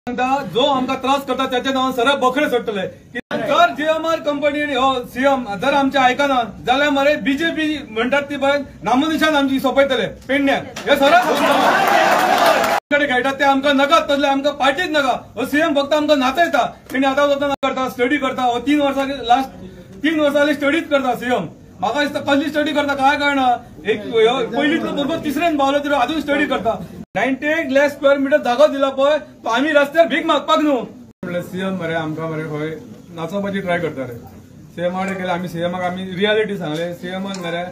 जो आमका त्रास करता त्याच्या नावान सरळ बखळे सोडटले। जर जीएमआर कंपनी सीएम जर आमचे आयकना जाल्यार मरे बीजेपी म्हणतात ती पळय नामनिशान आमची सोपयतले पेडण्यात हे सरळ कडे खेळटात ते आमकां नका तसले आमकां पार्टीच नका। सीएम फक्त आमकां नाचयता तेणी आतां वतना करता स्टडी करता 3 वर्सां लास्ट 3 वर्सां स्टडीच करता सीएम। म्हाका दिसता कसली स्टडी करता काय कळना। एक पयलींतलो भुरगो तिसऱ्यान पावलो तरी अजून स्टडी करता। 98 लाख स्क्वेअर मीटर जागो दिला पळय तो आम्ही रस्त्यार भीक मागपाक न्हू म्हणल्यार सीएम मरे आमकां मरे खंय नाचोवपाची ट्राय करता रे। सीएमाक केले आमी सीएमाक आमी रियालिटी सांगले सीएमान मरे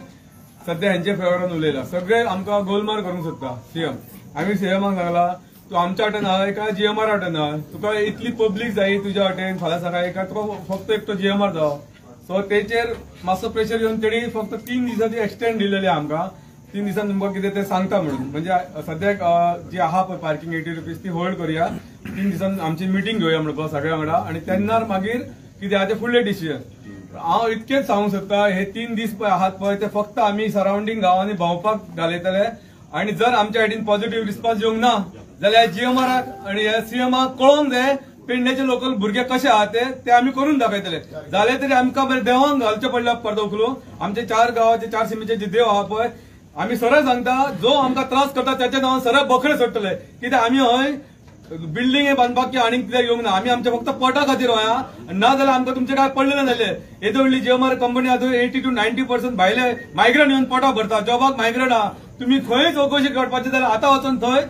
सध्या हेंचे फेवरान उलयला सगळे आमकां गोलमाल करूंक सोदता सीएम। आमी सीएमाक सांगला तू आमच्या वाटेन हय काय जीएमआर वाटेन हय तुका इतली पब्लीक जायी तुज्या वाटेन फाल्यां सकाळी काय तुका फक्त एकटो जीएमआर जावो। सो तेचेर मातसो प्रेशर येवन तेणी फक्त 3 दिसांची एक्सटेंड दिलेली आमकां। 3 दिसांनी तुमकां कितें ते सांगता म्हणून म्हणजे सद्याक जी आहा पळय पार्किंग 80 रुपीज ती होल्ड करूया। 3 दिसांनी आमची मिटींग घेवया म्हणून सगळ्या वांगडा आणि तेन्ना मागीर कितें आहा ते फुडले डिसिजन। हांव इतकेंच सांगूंक सोदता हे 3 दीस पळय आहात पळय ते फक्त आमी सराउंडींग गांवांनी भोंवपाक घालयतले आणि जर आमच्या सायडीन पॉझिटिव्ह रिस्पॉन्स येवंक ना जाल्यार जीएमआराक आणि सीएमाक कळोवंक जाय पेडण्याचे लोकल भुरगे कशे आहात ते आमी करून दाखयतले। जाल्यार तरी आमकां बरें देवांक घालचें पडल्या पडदा उखलून आमचे 4 गांवाचे 4 सिमीचे जे देव आहा पळय आमी सरळ सांगता जो आमकां त्रास करता त्याच्या नावान सरळ बखळे सोडटले। कित्याक आमी हय बिल्डिंग बांदपाक की आनीक कितें येवंक ना आमी आमच्या फक्त पोटा खातीर होया ना जाल्यार आमकां तुमचे काय पडलेले जाले। येदो व्हडली जीएमआर कंपनी आहा थंय 80 to 90% भायले मायग्रंट येवन पोटा भरता जॉबाक मायग्रंट आहा। तुम्ही खंय चौकशी करपाची जाल्यार आतां वचून थंय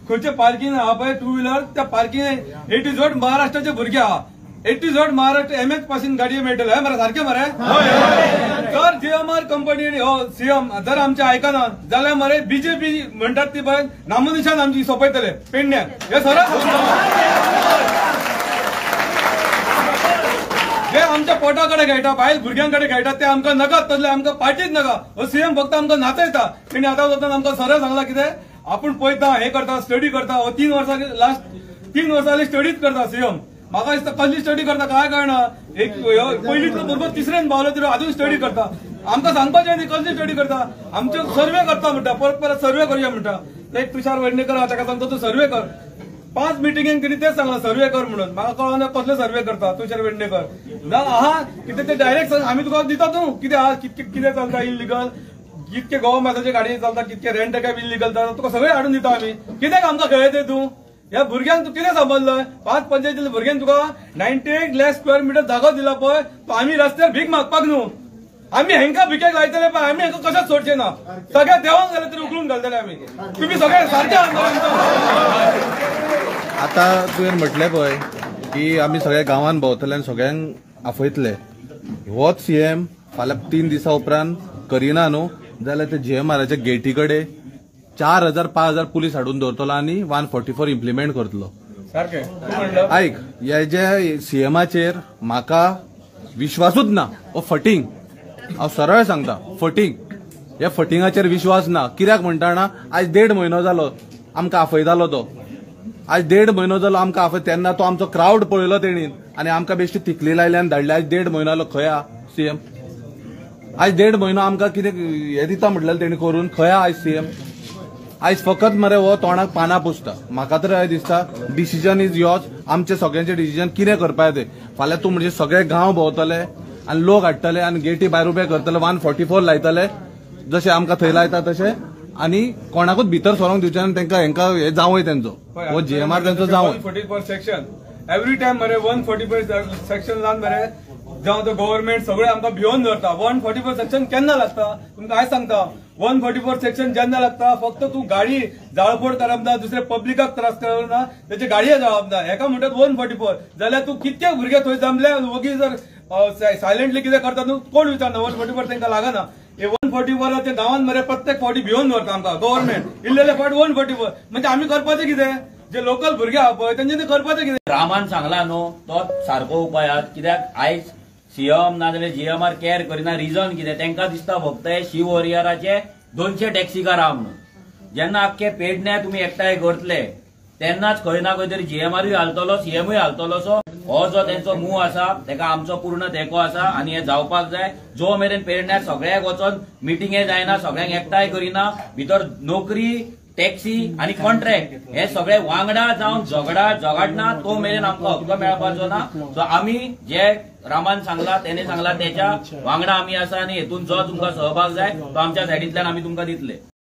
खंयचे पार्किंग आहा पळय 2 व्हीलर त्या पार्किंग 80 जोड महाराष्ट्राचे भुरगे आहा 80 जोड महाराष्ट्र एमएच पासून गाडये मेळटले हय मरे सारखे मरे। जर जीएमआर कंपनी सीएम जर आमचे आयकना जाल्यार मरे बीजेपी म्हणतात ती पळय नामनिशान आमची सोपयतले पेडण्यात हे सरळ जे आमच्या पोटाकडे खेळटा भायर भुरग्यांकडे खेळटा ते आमकां नका तसले आमकां पार्टीच नका। सीएम फक्त आमकां नाचयता तेणी आतां वतना आमकां सरळ सांगला कितें आपण पळयता हे करता स्टडी करता 3 वर्सां लास्ट 3 वर्सां स्टडीच करता सीएम। म्हाका दिसता कसली स्टडी करता काय कळना। एक पयलींतलो भुरगो तिसऱ्यान पावलो तरी अजून स्टडी करता। आमकां सांगपाचें न्ही कसली स्टडी करता आमचे सर्वे करता म्हणटा परत सर्वे करूया म्हणटा। एक तुषार वेडणेकर आहा ताका सांगता तूं सर्वे कर 5 मिटिंगेन कितें तेच सांगला सर्वे कर म्हणून म्हाका कळना कसले सर्वे करता तुषार वेडणेकर ना आहा कितें ते डायरेक्ट सांग आमी तुका दिता तूं कितें आहा कितें चलता इल्लीगल कितके गव्हर्मेंटाचे गाडये चलता कितके रेंट कॅब इल्लीगल चलता तुका सगळे हाडून दिता आमी। कित्याक आमकां कळयते तूं ह्या भुरग्यांक तूं कितें सांबाळलय 5-45 भुरग्यांक तुका 98 लाख स्क्वेअर मीटर जागो दिला पळय तो आमी रस्त्यार भीक मागपाक न्हू आमी हेंकां भिकेक लायतले पळय आमी हेंकां कशेंच सोडचे ना सगळ्या देवांक जाल्यार तरी उखलून घालतले आमी। तुम्ही सगळे सारखे आतां तुवें म्हटलें पळय की आमी सगळ्या गांवांत भोंवतले आनी सगळ्यांक आफयतले होच सीएम फाल्यां 3 दिसां उपरांत करिना न्हू जाल्यार ते जीएमआराच्या गेटी कडेन 4000-5000 पुलीस हाडून दवरतलो आनी 144 इम्प्लिमेंट करतलो। आयक हे जे सीएमाचेर म्हाका विश्वासूच ना हो फटींग हांव सरळ सांगता फटींग हे फटिंगाचेर विश्वास ना। कित्याक म्हणटा ना आज 1.5 म्हयनो जालो आमकां आफयतालो तो आज 1.5 म्हयनो जालो आमकां आफय तेन्ना तो आमचो क्रावड पळयलो तेणीन आनी आमकां बेश्टी तिकली लायली आनी धाडली। आज 1.5 म्हयनो जालो खंय आहा सीएम आज 1.5 म्हयनो आमकां कितें हे दिता म्हटलेलें तेणी करून खंय आहा आज सीएम। आज फकत मरे हो तोंडाक पानां पुसता। म्हाका तर दिसता डिसिजन इज योर्स आमचे सगळ्यांचे डिसिजन कितें करपाक ते फाल्यां तूं म्हणजे सगळे गांव भोंवतले आनी लोक हाडटले आनी गेटी भायर उबे करतले 144 लायतले जशें आमकां थंय लायता तशें आनी कोणाकूच भितर सरोंक दिवचे आनी तांकां हेंकां हे जावंय तेंचो हो जीएमआर तेंचो जावंय 144 सेक्शन एवरी टायम मरे 144 सेक्शन जावन मरे जावं तो गव्हर्नमेंट सगळे आमकां भिवून धरता। 144 सेक्शन केन्ना लागता तुमकां हांव सांगता 144 सेक्शन जेन्ना लागता फक्त तूं गाडी जाळपोळ करप ना दुसरे पब्लिकाक त्रास करप ना त्याचे गाडये जावप ना हेका म्हणटात 144 जाल्यार तूं कितके भुरगे थंय जमले वगी जर सायलेंटली कितें करता न्हू कोण विचारना 144 तांकां लागना। हे 144 ते गांवांत मरे प्रत्येक फावटी भिवून धरता आमकां गव्हर्नमेंट इल्लेले फावट 144 म्हणजे आमी करपाचें कितें जे लोकल भुरगे आहा पळय तेंच्यांनी करपाचें कितें। रामान सांगला न्हू तो सारको उपाय आहा कित्याक आयज सीएम ना जाल्यार जीएमआर केअर करिना रिजन कितें तांकां दिसता फक्त शिव वॉरियराचे 200 टॅक्सीकार आहा म्हणून जेन्ना आख्खे पेडण्या तुमी एकठांय करतले तेन्नाच खंय ना खंय तरी जीएमआरूय हालतलो सीएमूय हालतलो। सो हो जो तेंचो मूव आसा तेका आमचो पूर्ण तेंको आसा आनी हे जावपाक जाय। जो मेरेन पेडण्यार सगळ्याक वचोन मिटिंगे जायना सगळ्यांक एकठांय करिना भितर नोकरी टॅक्सी आणि कॉन्ट्रॅक्ट हे सगळे वांगडा जावन झगडना तो मेरेन आमकां हक्क मेळपाचो ना. सो आमी जे रामान सांगला तेणे सांगला त्याच्या वांगडा आमी आसा आनी हेतून जो तुमकां सहभाग जाय तो आमच्या सायडींतल्यान आमी तुमकां दितले.